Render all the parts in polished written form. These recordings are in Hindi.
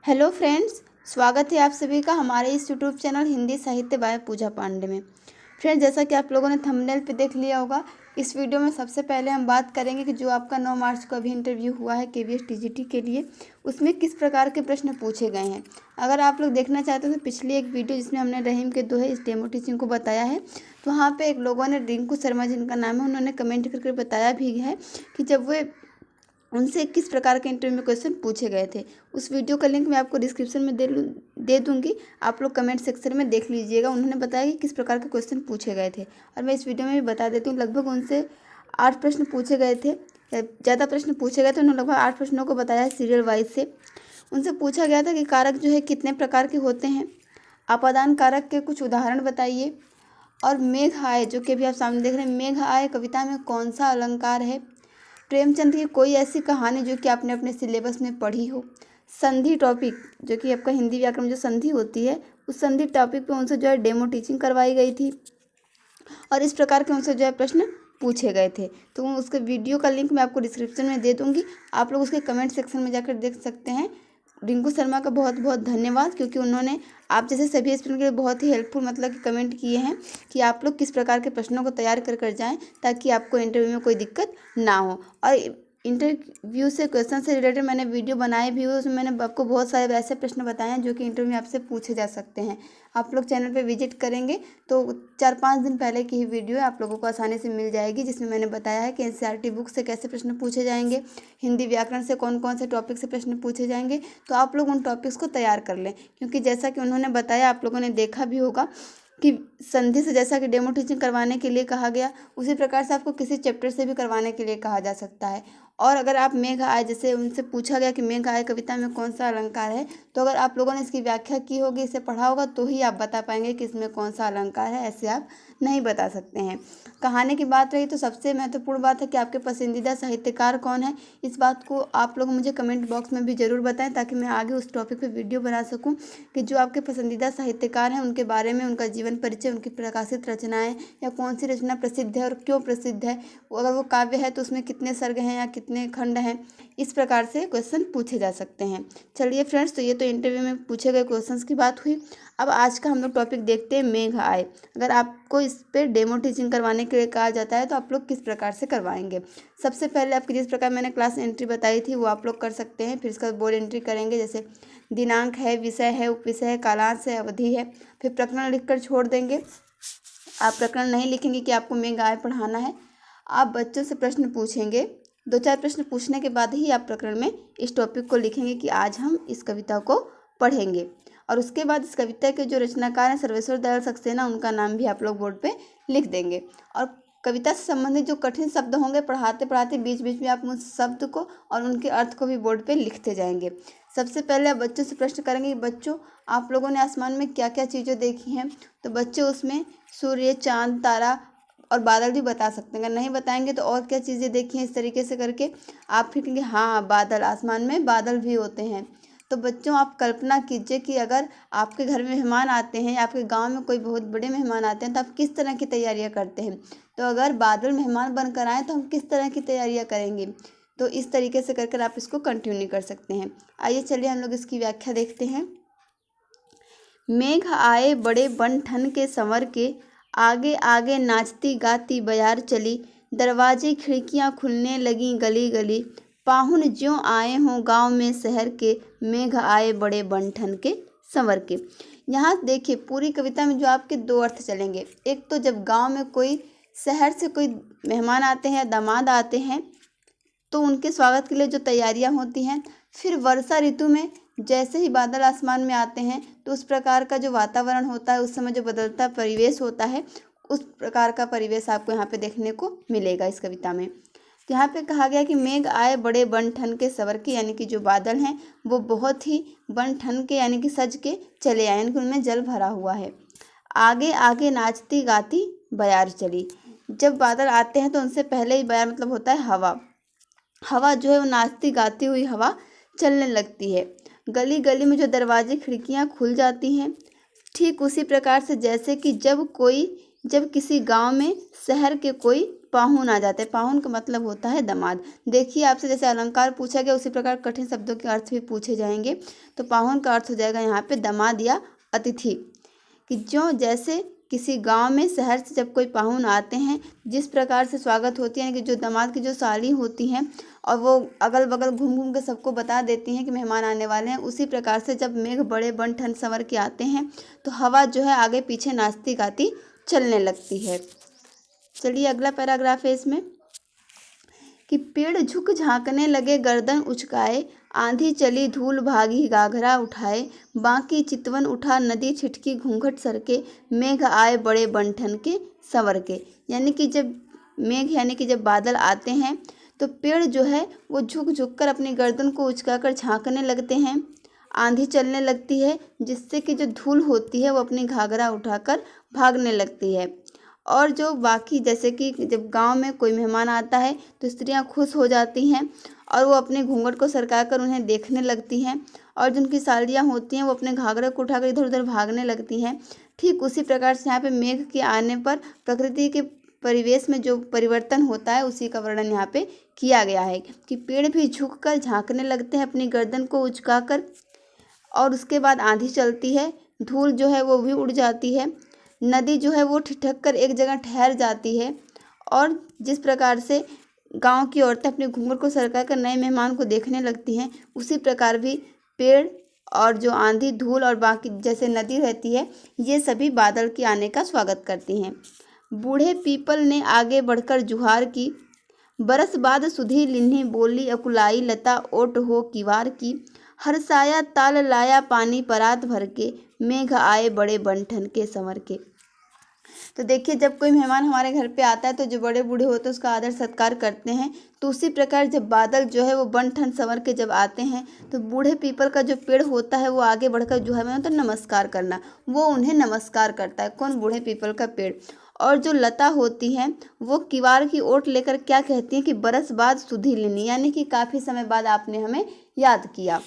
हेलो फ्रेंड्स, स्वागत है आप सभी का हमारे इस यूट्यूब चैनल हिंदी साहित्य बाय पूजा पांडे में। फ्रेंड्स, जैसा कि आप लोगों ने थंबनेल पे देख लिया होगा, इस वीडियो में सबसे पहले हम बात करेंगे कि जो आपका 9 मार्च को अभी इंटरव्यू हुआ है केवीएस टीजीटी के लिए, उसमें किस प्रकार के प्रश्न पूछे गए हैं। अगर आप लोग देखना चाहते हो तो पिछली एक वीडियो जिसमें हमने रहीम के दोहे इस डेमो टीचिंग को बताया है, तो वहाँ पर एक लोगों ने, रिंकू शर्मा जिनका नाम है, उन्होंने कमेंट करके बताया भी है कि जब वे उनसे किस प्रकार के इंटरव्यू में क्वेश्चन पूछे गए थे। उस वीडियो का लिंक मैं आपको डिस्क्रिप्शन में दे दूँगी, आप लोग कमेंट सेक्शन में देख लीजिएगा। उन्होंने बताया कि किस प्रकार के क्वेश्चन पूछे गए थे, और मैं इस वीडियो में भी बता देती हूँ। लगभग उनसे 8 प्रश्न पूछे गए थे, ज़्यादा प्रश्न पूछे गए थे। उन्होंने लगभग 8 प्रश्नों को बताया है सीरियल वाइज से। उनसे पूछा गया था कि कारक जो है कितने प्रकार के होते हैं, अपादान कारक के कुछ उदाहरण बताइए, और मेघ आए जो कि अभी आप सामने देख रहे हैं, मेघ आए कविता में कौन सा अलंकार है। प्रेमचंद की कोई ऐसी कहानी जो कि आपने अपने सिलेबस में पढ़ी हो। संधि टॉपिक जो कि आपका हिंदी व्याकरण में जो संधि होती है, उस संधि टॉपिक पे उनसे जो है डेमो टीचिंग करवाई गई थी, और इस प्रकार के उनसे जो है प्रश्न पूछे गए थे। तो उसके वीडियो का लिंक मैं आपको डिस्क्रिप्शन में दे दूँगी, आप लोग उसके कमेंट सेक्शन में जाकर देख सकते हैं। रिंकू शर्मा का बहुत बहुत धन्यवाद, क्योंकि उन्होंने आप जैसे सभी स्टूडेंट के लिए बहुत ही हेल्पफुल मतलब कि कमेंट किए हैं कि आप लोग किस प्रकार के प्रश्नों को तैयार कर जाएं, ताकि आपको इंटरव्यू में कोई दिक्कत ना हो। और इंटरव्यू से क्वेश्चन से रिलेटेड मैंने वीडियो बनाए भी हुए, उसमें मैंने आपको बहुत सारे ऐसे प्रश्न बताए हैं जो कि इंटरव्यू में आपसे पूछे जा सकते हैं। आप लोग चैनल पे विजिट करेंगे तो 4-5 दिन पहले की ही वीडियो आप लोगों को आसानी से मिल जाएगी, जिसमें मैंने बताया है कि एनसीईआरटी बुक से कैसे प्रश्न पूछे जाएंगे, हिंदी व्याकरण से कौन कौन से टॉपिक से प्रश्न पूछे जाएंगे। तो आप लोग उन टॉपिक्स को तैयार कर लें, क्योंकि जैसा कि उन्होंने बताया, आप लोगों ने देखा भी होगा कि संधि से जैसा कि डेमो टीचिंग करवाने के लिए कहा गया, उसी प्रकार से आपको किसी चैप्टर से भी करवाने के लिए कहा जा सकता है। और अगर आप मेघ आए, जैसे उनसे पूछा गया कि मेघ आए कविता में कौन सा अलंकार है, तो अगर आप लोगों ने इसकी व्याख्या की होगी, इसे पढ़ा होगा, तो ही आप बता पाएंगे कि इसमें कौन सा अलंकार है, ऐसे आप नहीं बता सकते हैं। कहानी की बात रही तो सबसे महत्वपूर्ण बात है कि आपके पसंदीदा साहित्यकार कौन है। इस बात को आप लोग मुझे कमेंट बॉक्स में भी ज़रूर बताएं, ताकि मैं आगे उस टॉपिक पे वीडियो बना सकूं कि जो आपके पसंदीदा साहित्यकार हैं उनके बारे में, उनका जीवन परिचय, उनकी प्रकाशित रचनाएं, या कौन सी रचना प्रसिद्ध है और क्यों प्रसिद्ध है। अगर वो काव्य है तो उसमें कितने सर्ग हैं या कितने खंड हैं। इस प्रकार से क्वेश्चन पूछे जा सकते हैं। चलिए फ्रेंड्स, तो ये तो इंटरव्यू में पूछे गए क्वेश्चंस की बात हुई। अब आज का हम लोग टॉपिक देखते हैं, मेघ आए। अगर आपको इस पर डेमो टीचिंग करवाने के लिए कहा जाता है तो आप लोग किस प्रकार से करवाएंगे। सबसे पहले आपकी जिस प्रकार मैंने क्लास एंट्री बताई थी वो आप लोग कर सकते हैं। फिर इसका बोर्ड एंट्री करेंगे, जैसे दिनांक है, विषय है, उपविषय है, कालांश है, अवधि है। फिर प्रकरण लिखकर छोड़ देंगे। आप प्रकरण नहीं लिखेंगे कि आपको मेघ आए पढ़ाना है। आप बच्चों से प्रश्न पूछेंगे, 2-4 प्रश्न पूछने के बाद ही आप प्रकरण में इस टॉपिक को लिखेंगे कि आज हम इस कविता को पढ़ेंगे। और उसके बाद इस कविता के जो रचनाकार हैं सर्वेश्वर दयाल सक्सेना, उनका नाम भी आप लोग बोर्ड पे लिख देंगे। और कविता से संबंधित जो कठिन शब्द होंगे, पढ़ाते पढ़ाते बीच बीच में आप उस शब्द को और उनके अर्थ को भी बोर्ड पे लिखते जाएंगे। सबसे पहले आप बच्चों से प्रश्न करेंगे कि बच्चों, आप लोगों ने आसमान में क्या क्या चीज़ें देखी हैं। तो बच्चे उसमें सूर्य, चांद, तारा और बादल भी बता सकते हैं। अगर नहीं बताएंगे तो और क्या चीज़ें देखी हैं, इस तरीके से करके आप फिर कहेंगे हाँ बादल, आसमान में बादल भी होते हैं। तो बच्चों, आप कल्पना कीजिए कि अगर आपके घर में मेहमान आते हैं, आपके गांव में कोई बहुत बड़े मेहमान आते हैं, तो आप किस तरह की तैयारियां करते हैं। तो अगर बादल मेहमान बनकर आए तो हम किस तरह की तैयारियां करेंगे। तो इस तरीके से कर आप इसको कंटिन्यू कर सकते हैं। आइए चलिए हम लोग इसकी व्याख्या देखते हैं। मेघ आए बड़े बन ठन के संवर के, आगे आगे नाचती गाती बयार चली, दरवाजे खिड़कियां खुलने लगी गली गली, पाहुन ज्यों आए हों गांव में शहर के, मेघ आए बड़े बन ठन के संवर के। यहाँ देखिए पूरी कविता में जो आपके 2 अर्थ चलेंगे। एक तो जब गांव में कोई, शहर से कोई मेहमान आते हैं या दामाद आते हैं, तो उनके स्वागत के लिए जो तैयारियां होती हैं। फिर वर्षा ऋतु में जैसे ही बादल आसमान में आते हैं तो उस प्रकार का जो वातावरण होता है, उस समय जो बदलता परिवेश होता है, उस प्रकार का परिवेश आपको यहाँ पे देखने को मिलेगा इस कविता में। यहाँ पे कहा गया कि मेघ आए बड़े बन ठन के सवर के, यानी कि जो बादल हैं वो बहुत ही बन ठन के यानी कि सज के चले आए, यानी कि उनमें जल भरा हुआ है। आगे आगे नाचती गाती बयार चली। जब बादल आते हैं तो उनसे पहले ही बयार मतलब होता है हवा। हवा जो है वो नाचती गाती हुई हवा चलने लगती है। गली गली में जो दरवाजे खिड़कियां खुल जाती हैं, ठीक उसी प्रकार से जैसे कि जब किसी गांव में शहर के कोई पाहुन आ जाते हैं। पाहुन का मतलब होता है दामाद। देखिए आपसे जैसे अलंकार पूछा गया उसी प्रकार कठिन शब्दों के अर्थ भी पूछे जाएंगे। तो पाहुन का अर्थ हो जाएगा यहाँ पे दामाद या अतिथि। कि जो जैसे किसी गांव में शहर से जब कोई पाहुन आते हैं जिस प्रकार से स्वागत होती है, यानी कि जो दामाद की जो साली होती हैं और वो अगल बगल घूम घूम के सबको बता देती हैं कि मेहमान आने वाले हैं, उसी प्रकार से जब मेघ बड़े बन ठन संवर के आते हैं तो हवा जो है आगे पीछे नाचती गाती चलने लगती है। चलिए अगला पैराग्राफ है इसमें कि पेड़ झुक झांकने लगे गर्दन उचकाए, आंधी चली धूल भागी घाघरा उठाए, बाकी चितवन उठा नदी छिटकी घूंघट सरके, मेघ आए बड़े बंठन के संवर के। यानी कि जब मेघ यानी कि जब बादल आते हैं तो पेड़ जो है वो झुक झुक कर अपनी गर्दन को उचकाकर झांकने लगते हैं, आंधी चलने लगती है जिससे कि जो धूल होती है वो अपनी घाघरा उठाकर भागने लगती है। और जो बाकी जैसे कि जब गांव में कोई मेहमान आता है तो स्त्रियां खुश हो जाती हैं और वो अपने घूंघट को सरकाकर उन्हें देखने लगती हैं, और जिनकी सालियां होती हैं वो अपने घाघरे को उठाकर इधर उधर भागने लगती हैं। ठीक उसी प्रकार से यहाँ पे मेघ के आने पर प्रकृति के परिवेश में जो परिवर्तन होता है उसी का वर्णन यहाँ पे किया गया है कि पेड़ भी झुक कर झाँकने लगते हैं अपनी गर्दन को उचकाकर, और उसके बाद आंधी चलती है, धूल जो है वो भी उड़ जाती है, नदी जो है वो ठिठक कर एक जगह ठहर जाती है, और जिस प्रकार से गांव की औरतें अपने घूंघट को सरका कर नए मेहमान को देखने लगती हैं उसी प्रकार भी पेड़ और जो आंधी धूल और बाकी जैसे नदी रहती है ये सभी बादल के आने का स्वागत करती हैं। बूढ़े पीपल ने आगे बढ़कर जुहार की, बरस बाद सुधी लिन्ही बोली अकुलाई लता ओट हो किवार की, हरसाया ताल लाया पानी परात भर के, मेघ आए बड़े बंठन के संवर के। तो देखिए जब कोई मेहमान हमारे घर पे आता है तो जो बड़े बूढ़े होते हैं उसका आदर सत्कार करते हैं, तो उसी प्रकार जब बादल जो है वो बन ठन संवर के जब आते हैं तो बूढ़े पीपल का जो पेड़ होता है वो आगे बढ़कर जो है तो नमस्कार करना, वो उन्हें नमस्कार करता है। कौन? बूढ़े पीपल का पेड़। और जो लता होती हैं वो किवार की ओट लेकर क्या कहती हैं कि बरस बाद सुधी लेनी, यानी कि काफ़ी समय बाद आपने हमें याद किया।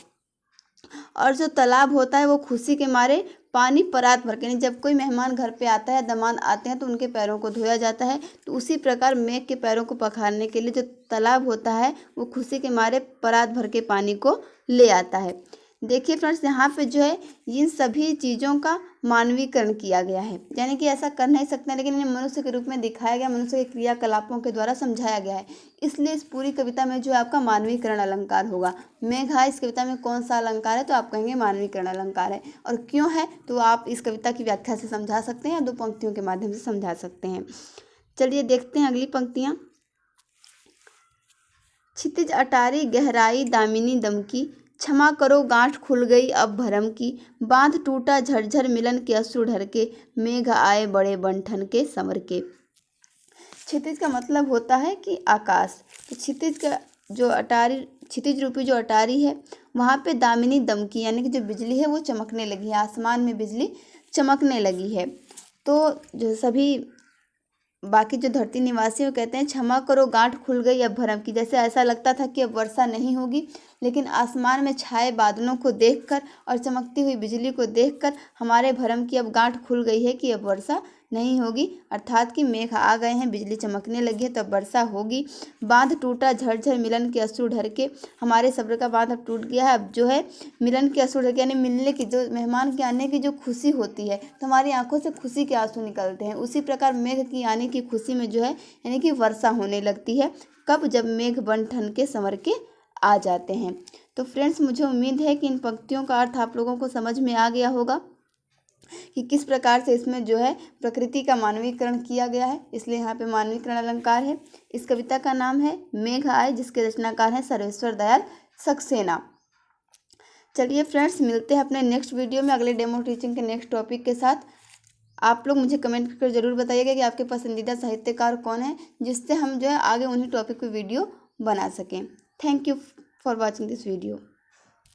और जो तालाब होता है वो खुशी के मारे पानी परात भर के, नहीं जब कोई मेहमान घर पे आता है दामाद आते हैं तो उनके पैरों को धोया जाता है, तो उसी प्रकार मेघ के पैरों को पखारने के लिए जो तालाब होता है वो खुशी के मारे परात भर के पानी को ले आता है। देखिए फ्रेंड्स यहाँ पे जो है इन सभी चीज़ों का मानवीकरण किया गया है, यानी कि ऐसा कर नहीं सकते लेकिन इन्हें मनुष्य के रूप में दिखाया गया, मनुष्य के क्रियाकलापों के द्वारा समझाया गया है। इसलिए इस पूरी कविता में जो है आपका मानवीकरण अलंकार होगा। मेघा इस कविता में कौन सा अलंकार है? तो आप कहेंगे मानवीकरण अलंकार है। और क्यों है तो आप इस कविता की व्याख्या से समझा सकते हैं या दो पंक्तियों के माध्यम से समझा सकते हैं। चलिए देखते हैं अगली पंक्तियाँ। क्षितिज अटारी गहराई दामिनी दमकी, क्षमा करो गांठ खुल गई अब भरम की, बांध टूटा झरझर मिलन के अश्रु ढर के, मेघ आए बड़े बंठन के संवर के। क्षितिज का मतलब होता है कि आकाश। तो क्षितिज का जो अटारी, क्षितिज रूपी जो अटारी है वहाँ पे दामिनी दमकी यानी कि जो बिजली है वो चमकने लगी है, आसमान में बिजली चमकने लगी है। तो जो सभी बाकी जो धरती निवासी वो कहते हैं क्षमा करो गांठ खुल गई अब भरम की, जैसे ऐसा लगता था कि अब वर्षा नहीं होगी, लेकिन आसमान में छाए बादलों को देखकर और चमकती हुई बिजली को देखकर हमारे भरम की अब गांठ खुल गई है कि अब वर्षा नहीं होगी, अर्थात कि मेघ आ गए हैं, बिजली चमकने लगी है, तब वर्षा होगी। बांध टूटा झरझर मिलन के अश्रु ढर के, हमारे सब्र का बांध अब टूट गया है, अब जो है मिलन के अश्रु ढर के यानी मिलने की, जो मेहमान के आने की जो खुशी होती है तो हमारी आंखों से खुशी के आंसू निकलते हैं। उसी प्रकार मेघ की आने की खुशी में जो है यानी कि वर्षा होने लगती है। कब? जब मेघ बन ठन के संवर के आ जाते हैं। तो फ्रेंड्स मुझे उम्मीद है कि इन पंक्तियों का अर्थ आप लोगों को समझ में आ गया होगा कि किस प्रकार से इसमें जो है प्रकृति का मानवीकरण किया गया है, इसलिए यहाँ पे मानवीकरण अलंकार है। इस कविता का नाम है मेघ आए, जिसके रचनाकार हैं सर्वेश्वर दयाल सक्सेना। चलिए फ्रेंड्स मिलते हैं अपने नेक्स्ट वीडियो में अगले डेमो टीचिंग के नेक्स्ट टॉपिक के साथ। आप लोग मुझे कमेंट करके ज़रूर बताइएगा कि आपके पसंदीदा साहित्यकार कौन है, जिससे हम जो है आगे उन्हीं टॉपिक पर वीडियो बना सकें। Thank you for watching this video.